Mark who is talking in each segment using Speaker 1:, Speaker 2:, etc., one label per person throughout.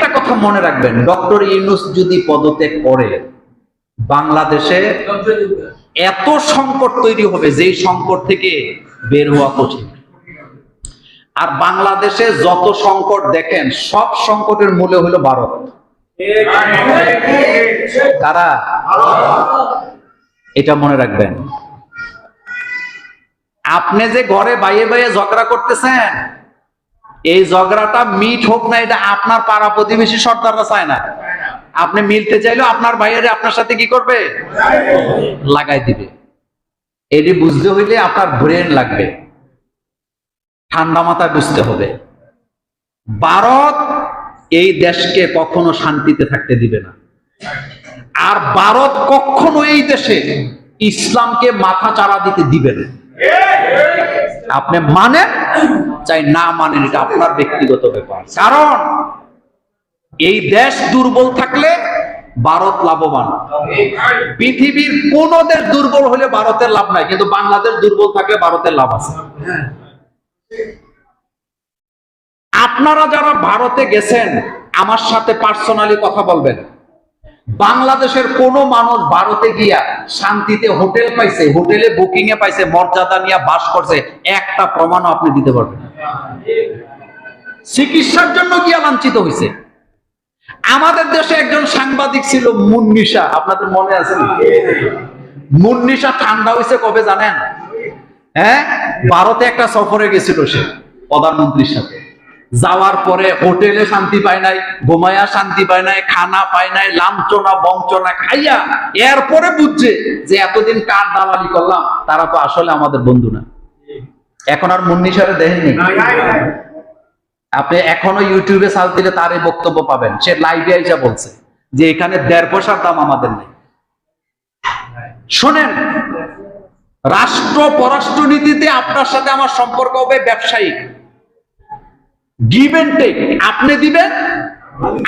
Speaker 1: একটা কথা মনে রাখবেন, ডক্টর ইউনূস যদি পদত্যাগ করে বাংলাদেশে এত সংকট তৈরি হবে যেই সংকট থেকে বের হওয়া কঠিন। আর বাংলাদেশে যত সংকট দেখেন সব সংকটের মূলে হলো ভারত। কারা? এটা মনে রাখবেন। আপনি যে ঘরে বাইরে বাইরে ঝগড়া করতেছেন, এই ঝগড়াটা মিট হোক না, এটা আপনার পাড়া প্রতিবেশী সর্দাররা চায় না। আপনি মিলতে চাইলেও আপনার ভাইয়েরে আপনার সাথে কি করবে? লাগাই দিবে। এটি বুঝতে হইলে আপনার ব্রেন লাগবে, ঠান্ডা মাথায় বুঝতে হবে। ভারত এই দেশকে কখনো শান্তিতে থাকতে দিবে না। আর ভারত কখনো এই দেশে ইসলামকে মাথা চাড়া দিতে দিবে না। আপনি মানেন চাই না মানেন, এটা আপনার ব্যক্তিগত ব্যাপার। কারণ এই দেশ দুর্বল থাকলে ভারত লাভবান। পৃথিবীর কোন দেশ দুর্বল হলে ভারতের লাভ নাই, কিন্তু বাংলাদেশ দুর্বল থাকলে ভারতের লাভ আছে। আপনারা যারা ভারতে গেছেন আমার সাথে পার্সোনালি কথা বলবেন। বাংলাদেশের কোন মানুষ ভারতে গিয়া শান্তিতে হোটেল পাইছে, হোটেলে বুকিং এ পাইছে, মর্যাদা নিয়ে বাস করছে, একটা প্রমাণও আপনি দিতে পারবেন। চিকিৎসার জন্য গিয়া লাঞ্ছিত হয়েছে। আমাদের দেশে একজন সাংবাদিক ছিল মুন্নিশা, আপনাদের মনে আছে? মুন্নিশা ঠান্ডা হয়েছে কবে জানেন? ভারতে একটা সফরে গেছিল সে প্রধানমন্ত্রীর সাথে। যাওয়ার পরে হোটেলে শান্তি পায় নাই, ঘুমায়া শান্তি পায় নাই, খানা পায় নাই, লাঞ্ছনা বঞ্চনা খাইয়া এরপরে বুঝছে যে এতদিন কার দালালি করলাম, তারা তো আসলে আমাদের বন্ধু না। এখন আর মুন্নিশারে দেখেননি? আপনি এখনো ইউটিউবে সার্চ দিলে তার এই বক্তব্য পাবেন। সে লাইভে আইসা বলছে যে এখানে 1.5 পয়সার দাম আমাদের নেই। শোনেন, রাষ্ট্র পররাষ্ট্রনীতিতে আপনার সাথে আমার সম্পর্ক হবে ব্যবসায়িক, গিভ এন্ড টেক। আপনি দিবেন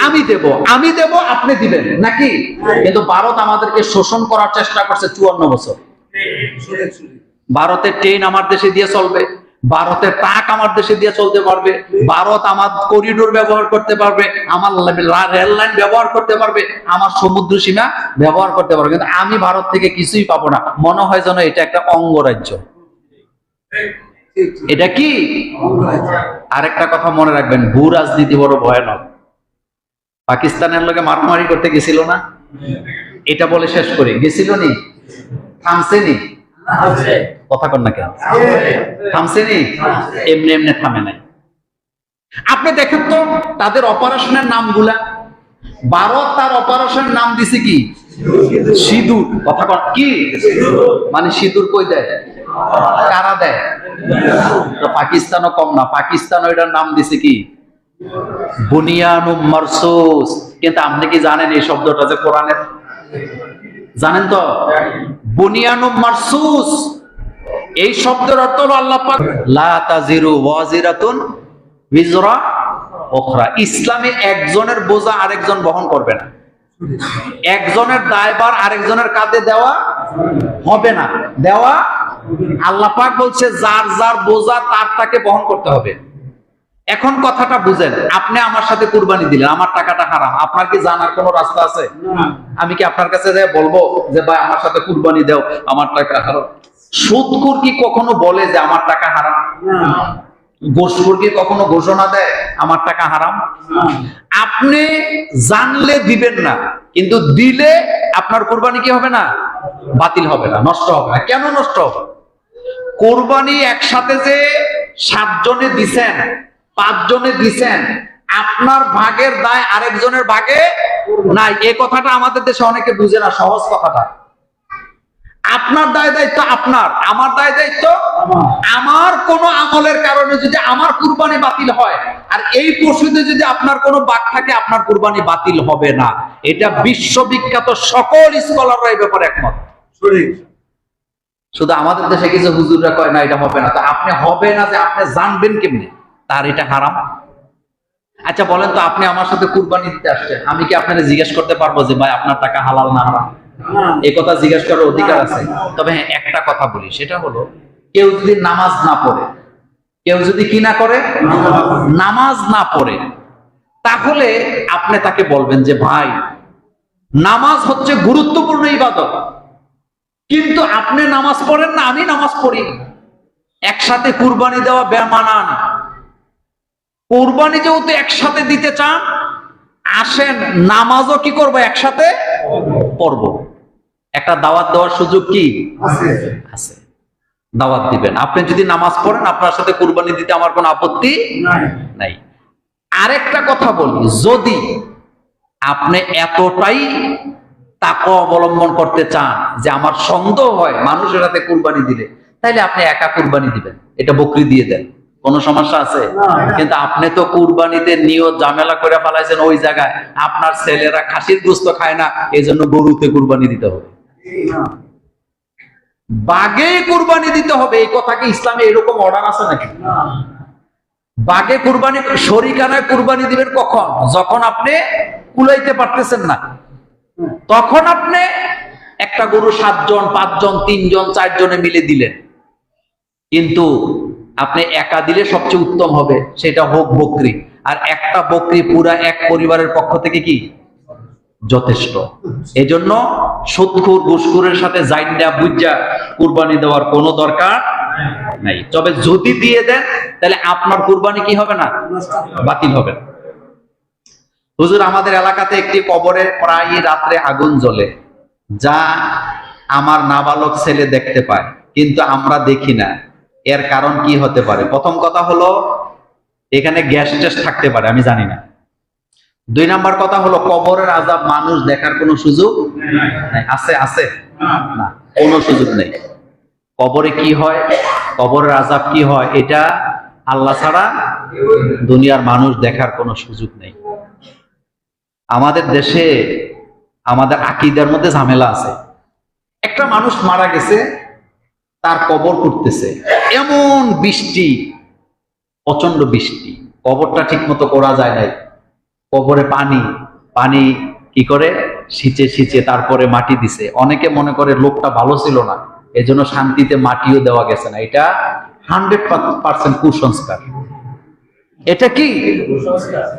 Speaker 1: আমি দেব, আমি দেব আপনি দিবেন, নাকি? কিন্তু ভারত আমাদেরকে শোষণ করার চেষ্টা করছে 54 বছর। ভারতের ট্রেন আমার দেশে দিয়ে চলবে, ভারতের ট্রাক আমার দেশে দিয়ে চলতে পারবে, ভারত আমার করিডোর ব্যবহার করতে পারবে, আমার রেল লাইন ব্যবহার করতে পারবে, আমার সমুদ্র সীমা ব্যবহার করতে পারবে, কিন্তু আমি ভারত থেকে কিছুই পাবো না। মনে হয় যেন এটা একটা অঙ্গরাজ্য। এটা কি? আরেকটা কথা মনে রাখবেন, ভূ রাজনীতি বড় ভয়ানক। পাকিস্তানের লোকে মারামারি করতে গেছিল না? এটা বলে শেষ করে গেছিল নি? থামছেনি? কথা কন না কেন? থামছেনি? এমনি এমনি থামে নাই। আপনি দেখেন তো তাদের অপারেশনের নামগুলা। ভারত তার অপারেশনের নাম দিছে কি? সিঁদুর। কথা কন কি? মানে সিঁদুর কই দেয়? কারা দেয়? তো পাকিস্তানও কম না, পাকিস্তান এটার নাম দিছে কি? বুনিয়ানুম মারসুস। কিন্তু আপনি কি জানেন এই শব্দটা যে কোরআনের? জানেন তো? বুনিয়ানুম মারসুস এই শব্দের অর্থ হলো আল্লাহ পাক লা তাজিরু ওয়াজিরাতুন বিজরা উখরা। ইসলামে একজনের বোঝা আরেকজন বহন করবে না, একজনের দায়ভার আরেকজনের কাঁধে দেওয়া হবে না, দেওয়া। আল্লাহ পাক বলছে যার যার বোঝা তার তাকে বহন করতে হবে। এখন কথাটা বুঝেন, আপনি আমার সাথে কুরবানি দিলেন, আমার টাকাটা হারাম, আপনার কি জানার কোনো রাস্তা আছে? আমি কি আপনার কাছে যাই বলবো যে ভাই আমার সাথে কুরবানি দাও, আমার টাকা হারাম? সুদখোর কি কখনো বলে যে আমার টাকা হারাম? ঘুষখোর কি কখনো ঘোষণা দেয় আমার টাকা হারাম? আপনি জানলে দিবেন না, কিন্তু দিলে আপনার কুরবানি কি হবে না? বাতিল হবে না, নষ্ট হবে না। কেন নষ্ট হবে? কুরবানি একসাথে যে 7 জনে দিছেন, 5 জনে দিছেন, আপনার ভাগের দায় আরেকজনের ভাগে নাই। এই কথাটা আমাদের দেশে অনেকে বুঝে না, সহজ কথাটা। আপনার দায় দায়িত্ব আপনার, আমার দায় দায়িত্ব আমার। কোন আমলের কারণে যদি আমার কুরবানি বাতিল হয় আর এই পশুতে যদি আপনার কোনো বাক থাকে, আপনার কুরবানি বাতিল হবে না। এটা বিশ্ববিখ্যাত, সকল স্কলাররা এই ব্যাপারে একমত। শুধু আমাদের দেশে কিছু হুজুররা কয় না এটা হবে না। তো আপনি হবে না যে আপনি জানবেন কেমনে তার এটা হারাম? আচ্ছা বলেন তো, আপনি আমার সাথে কুরবানি দিতে আসছেন, আমি কি আপনাকে জিজ্ঞেস করতে পারবো যে ভাই আপনার টাকা হালাল না হারাম? এই কথা জিজ্ঞেস করার অধিকার আছে। তবে হ্যাঁ, একটা কথা বলি, সেটা হলো কেউ যদি নামাজ না পড়ে, কেউ যদি কি না করে, নামাজ না পড়ে, তাহলে আপনি তাকে বলবেন যে ভাই, নামাজ হচ্ছে গুরুত্বপূর্ণ ইবাদত, কিন্তু আপনি নামাজ পড়েন না, আমি নামাজ পড়ি, একসাথে কুরবানি দেওয়া বেমানান। কুরবানি যেহেতু একসাথে দিতে চান, আসেন নামাজও কি করবো একসাথে পড়বো। একটা দাওয়াত দেওয়ার সুযোগ কি আছে? দাওয়াত দিবেন। আপনি যদি নামাজ পড়েন, আপনার সাথে কুরবানি দিতে আমার কোনো আপত্তি নাই। আরেকটা কথা বলি, যদি আপনি এতটাই তাকওয়া অবলম্বন করতে চান যে আমার সন্দেহ হয় মানুষের হাতে কুরবানি দিলে, তাহলে আপনি একা কুরবানি দিবেন, এটা বকরি দিয়ে দেন, কোনো সমস্যা আছে? কিন্তু আপনি তো কুরবানিতে নিয়ত ঝামেলা করে ফেলাইছেন ওই জায়গায়, আপনার ছেলেরা খাসির গোশত খায় না, এই জন্য গরুতে কুরবানি দিতে হবে, বাগে কুরবানি দিতে হবে। এই কথা কি ইসলামে এরকম অর্ডার আছে নাকি? বাগে কুরবানি, শরিকানায় কুরবানি দিবেন কখন? যখন আপনি কুলাইতে পারতেছেন না, তখন আপনি একটা গরু 7 জন 5 জন 3 জন 4 জনে মিলে দিলেন। কিন্তু আপনি একা দিলে সবচেয়ে উত্তম হবে, সেটা হোক বকরি। আর একটা বকরি পুরা এক পরিবারের পক্ষ থেকে কি যথেষ্ট। এই জন্য সুদখোর ঘুষখোরের সাথে জাইন্ডা বুঝা কুরবানি দেওয়ার কোনো দরকার নাই। তবে যদি দিয়ে দেন, তাহলে আপনার কুরবানি কি হবে না, বাতিল হবে না। হুজুর, আমাদের এলাকাতে একটি কবরে প্রায় রাত্রে আগুন জ্বলে, যা আমার নাবালক ছেলে দেখতে পায়, কিন্তু আমরা দেখি না। এর কারণ কি হতে পারে? প্রথম কথা হলো, এখানে গ্যাস ট্যাস থাকতে পারে, আমি জানি না। 2 নাম্বার কথা হলো, কবরের আযাব মানুষ দেখার কোনো সুযোগ নাই। আছে? আছে না, কোনো সুযোগ নেই। কবরে কি হয়, কবরের আযাব কি হয়, এটা আল্লাহ ছাড়া দুনিয়ার মানুষ দেখার কোনো সুযোগ নেই। আমাদের দেশে আমাদের আকীদার মধ্যে ঝামেলা আছে। একটা মানুষ মারা গেছে, তার কবর করতেছে, এমন বৃষ্টি, প্রচন্ড বৃষ্টি, কবরটা ঠিক মতো করা যায় নাই। কবরে পানি পানি কি করে সিঁচে সিঁচে তারপরে মাটি দিছে। অনেকে মনে করে লোকটা ভালো ছিল না, এজন্য শান্তিতে মাটিও দেওয়া গেছে না। এটা 100% কুসংস্কার। এটা কি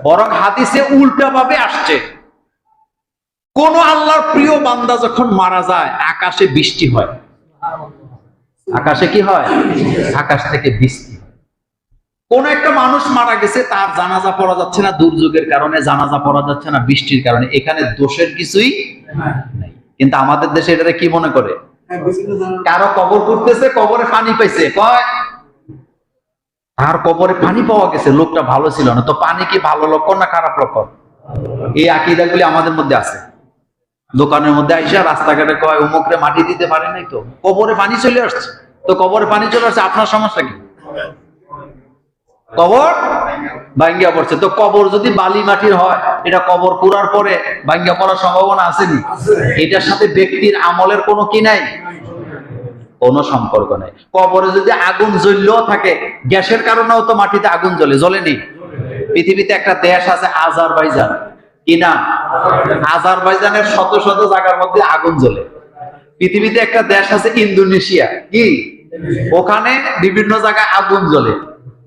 Speaker 1: বরং হাদিসে উল্টা ভাবে আসছে। কোন আল্লাহর প্রিয় বান্দা যখন মারা যায়, আকাশে বৃষ্টি হয়। আকাশে কি হয়? আকাশ থেকে বৃষ্টি। কোন একটা মানুষ মারা গেছে, তার জানাজা পড়া যাচ্ছে না, দুর্যোগের কারণে জানাজা পড়া যাচ্ছে না, বৃষ্টির কারণে, এখানে দোষের কিছুই নাই। কিন্তু আমাদের দেশে এটা কি মনে করে, কারো কবর করতেছে, কবরে পানি পাইছে, কয় তার কবরে পানি পাওয়া গেছে, লোকটা ভালো ছিল না। তো পানি কি ভালো লক্ষণ না খারাপ লক্ষণ? এই আকীদাগুলি আমাদের মধ্যে আছে। দোকানের মধ্যে আইসা রাস্তাঘাটে কয় অমুকরে মাটি দিতে পারে নাই, তো কবরে পানি চলে আসছে। তো কবরে পানি চলে আসছে, আপনার সমস্যা কি? কবর ভাঙ্গিয়া পড়ছে। তো কবর যদি বালি মাটির হয়, এটা কবর পুরার পরে ভাঙ্গিয়া পড়ার সম্ভাবনা আসেনি? এটার সাথে ব্যক্তির আমলের কোনো কি নাই, কোনো সম্পর্ক নাই। কবরে যদি আগুন জ্বললেও থাকে, গ্যাসের কারণেও তো মাটিতে আগুন জ্বলে, জ্বলেনি? পৃথিবীতে একটা দেশ আছে আজারবাইজান, কি নাম? আজারবাইজানের শত শত জায়গার মধ্যে আগুন জ্বলে। পৃথিবীতে একটা দেশ আছে ইন্দোনেশিয়া, কি ওখানে বিভিন্ন জায়গায় আগুন জ্বলে।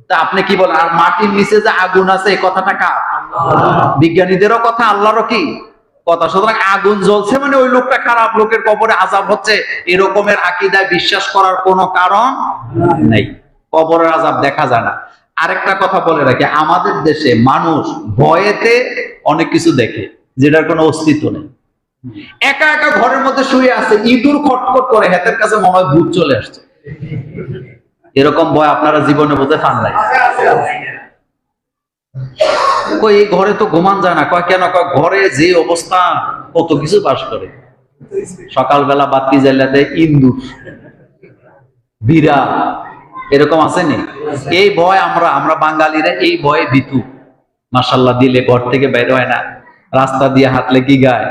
Speaker 1: তা আপনি কি বলেন? আর মাটির নিচে যে আগুন আছে, এই কথাটা কার? বিজ্ঞানীদেরও কথা, আল্লাহরও কি কথা। সুতরাং আগুন জ্বলছে মানে ওই লোকটা খারাপ, লোকের কবরে আযাব হচ্ছে, এরকমের আকীদায় বিশ্বাস করার কোনো কারণ নেই। কবরের আযাব দেখা যায় না। আরেকটা কথা বলে রাখি, আমাদের দেশে মানুষ ভয়েতে অনেক কিছু দেখে যেটার কোনো অস্তিত্ব নেই। একা একা ঘরের মধ্যে শুয়ে আছে, ইঁদুর খটখট করে, হাতের কাছে মনে হয় ভূত চলে আসছে। এরকম ভয় আপনারা জীবনে বোধহয় পান নাই। কই এই ঘরে তো ঘুমান যায় না। কয় কেন? কয় ঘরে যে অবস্থা, কত কিছু বাস করে। সকালবেলা বাতি জ্বালা দেয় ইঁদুর, বিড়াল, এরকম আসেনি? এই ভয় আমরা বাঙালিরা এই ভয়ে ভীতু। মাশাআল্লাহ দিলে ঘর থেকে বের হয় না, রাস্তা দিয়ে হাঁটলে কি গায়?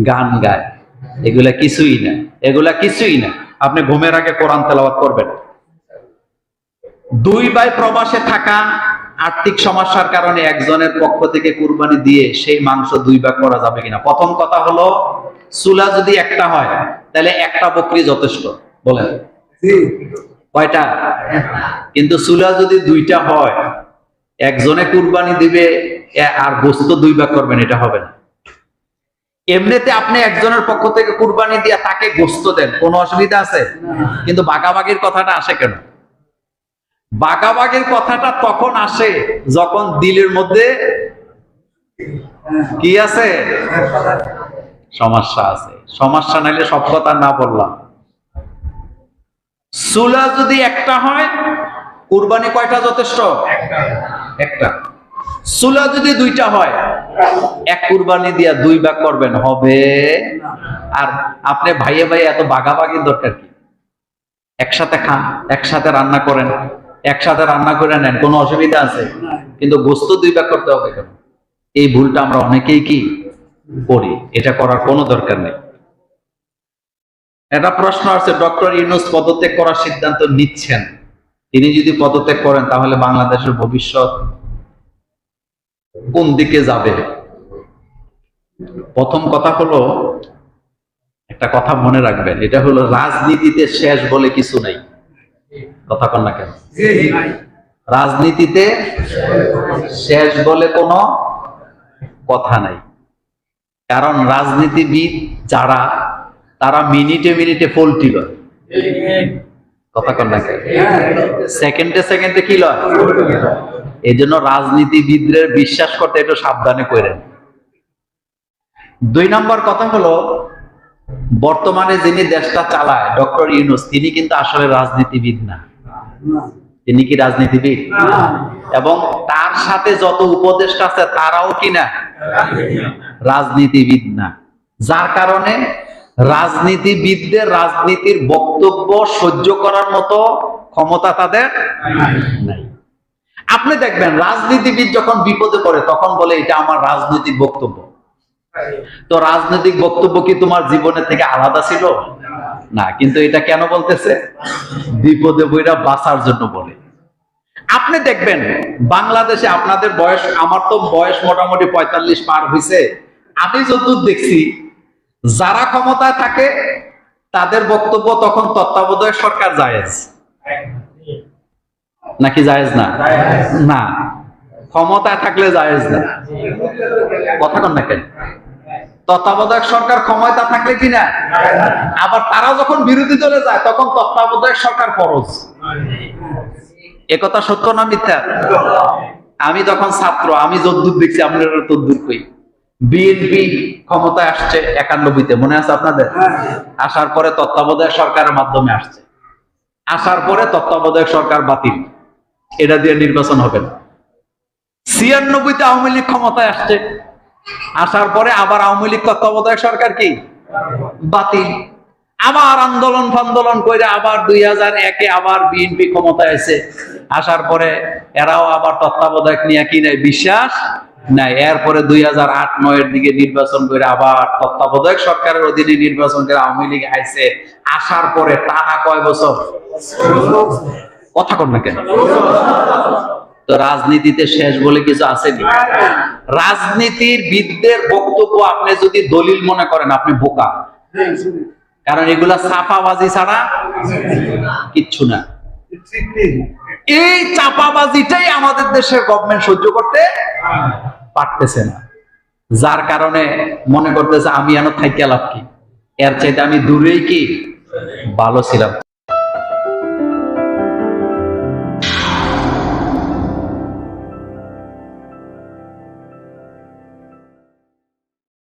Speaker 1: গান গায়। এগুলা কিছুই না, এগুলা কিছুই না। আপনি ঘুমের আগে কোরআন তেলাওয়াত করবেন। 2 ভাই প্রবাসে থাকা, আর্থিক সমস্যার কারণে একজনের পক্ষ থেকে কুরবানি দিয়ে সেই মাংস 2 ভাগ করা যাবে কিনা? প্রথম কথা হলো, চুলা যদি একটা হয়, তাহলে একটা বকরি যথেষ্ট। বলেন কয়টা? কিন্তু চুলা যদি 2টা হয়, একজনে কুরবানি দিবে আর গোস্ত 2 ভাগ করবেন, এটা হবে না। এমনিতে আপনি একজনের পক্ষ থেকে কুরবানি দিয়ে তাকে গোস্ত দেন, কোনো অসুবিধা আছে? কিন্তু ভাগাভাগির কথাটা আসে কেন? ভাগাভাগির কথাটা তখন আসে যখন দিলের মধ্যে কি আছে? সমস্যা আছে। সমস্যা নাইলে সব কথা না বললাম। চুলা যদি একটা হয়, কুরবানি কয়টা যথেষ্ট? একটা। চুলা যদি 2টা হয়, এক কুরবানি দিয়া 2 ভাগ করবেন, হবে? আর আপনি ভাইয়ে ভাইয়ে এত ভাগাভাগির দরকার কি? একসাথে খান, একসাথে রান্না করেন, একসাথে রান্না করে নেন, কোনো অসুবিধা আছে? কিন্তু গোস্ত 2 ভাগ করতে হবে কেন? এই ভুলটা আমরা অনেকেই কি করি, এটা করার কোনো দরকার নেই। এটা প্রশ্ন আছে, ডক্টর ইউনূস পদত্যাগ করার সিদ্ধান্ত নিচ্ছেন, তিনি যদি পদত্যাগ করেন তাহলে বাংলাদেশের ভবিষ্যৎ কোন দিকে যাবে? প্রথম কথা হলো, একটা কথা মনে রাখবেন, এটা হলো রাজনীতিতে শেষ বলে কিছু নাই। কথা কন না কেন? রাজনীতিতে শেষ বলে কোনো কথা নাই। কারণ রাজনীতিবিদ যারা, তারা মিনিটে মিনিটে পোল্টি লয়। কথা কন না কেন? সেকেন্ডে সেকেন্ডে কি লয়? এই জন্য রাজনীতিবিদদের বিশ্বাস করতে একটু সাবধানে করেন। 2 নম্বর কথা হলো, বর্তমানে যিনি দেশটা চালায় ডক্টর ইউনূস, তিনি কিন্তু আসলে রাজনীতিবিদ না। তিনি কি রাজনীতিবিদ? এবং তার সাথে যত উপদেষ্টা আছে তারাও কি না? রাজনীতিবিদ না। যার কারণে রাজনীতিবিদদের রাজনীতির বক্তব্য সহ্য করার মতো ক্ষমতা তাদের নাই। আপনি দেখবেন রাজনীতিবিদ যখন বিপদে পড়ে তখন বলে এটা আমার রাজনৈতিক বক্তব্য। তো রাজনৈতিক বক্তব্য কি তোমার জীবনের থেকে আলাদা ছিল? না। কিন্তু এটা কেন বলতেছে? বিপদে পড়া বাঁচার জন্য বলে। আপনি দেখবেন বাংলাদেশে, আপনাদের বয়স, আমার তো বয়স মোটামুটি 45 পার হয়েছে, আমি যতদূর দেখছি যারা ক্ষমতায় থাকে তাদের বক্তব্য তখন তত্ত্বাবধায়ক সরকার জায়েজ নাকি জায়েজ না? না, ক্ষমতায় থাকলে জায়েজ না। কথা কন না কেন? তত্ত্বাবধায়ক সরকার ক্ষমতা থাকলে কিনা, আবার তারা যখন বিরোধী দলে যায় তখন তত্ত্বাবধায়ক সরকার ফরজ। একথা সত্য না মিথ্যা? আমি তখন ছাত্র, আমি যদ্দূর দেখছি আপনারা তদ্দূর কই। বিএনপি ক্ষমতায় আসছে 91-তে, মনে আছে আপনাদের? আসার পরে তত্ত্বাবধায়ক সরকারের মাধ্যমে আসছে, আসার পরে তত্ত্বাবধায়ক সরকার বাতিল, এটা দিয়ে নির্বাচন হবে না। 96-তে আওয়ামী লীগ ক্ষমতায় আসছে, আসার পরে আবার আওয়ামী লীগ তত্ত্বাবধায়ক সরকার কি বাতিল, আবার আন্দোলন ফান্দোলন করে আবার 2001-এ আবার বিএনপি ক্ষমতায় আসে, আসার পরে এরাও আবার তত্ত্বাবধায়ক নিয়ে কি নাই, বিশ্বাস নাই। এরপরে 2008-9-এর দিকে নির্বাচন করে আবার তত্ত্বাবধায়ক সরকারের অধীনে নির্বাচন করে আওয়ামী লীগ আইছে, আসার পরে টানা কয় বছর? কথা কন না কেন? তো রাজনীতিতে শেষ বলে কিছু আছে কি? রাজনীতির বিদদের বক্তব্য আপনি যদি দলিল মনে করেন, আপনি বোকা। কারণ এগুলা চাপাবাজি ছাড়া কিচ্ছু না। এই চাপাবাজিটাই আমাদের দেশের গভর্নমেন্ট সহ্য করতে পারতেছে না, যার কারণে মনে করতেছে আমি এনে থাইকা লাভ কি, এর চাইতে আমি দূরেই কি ভালো ছিলাম।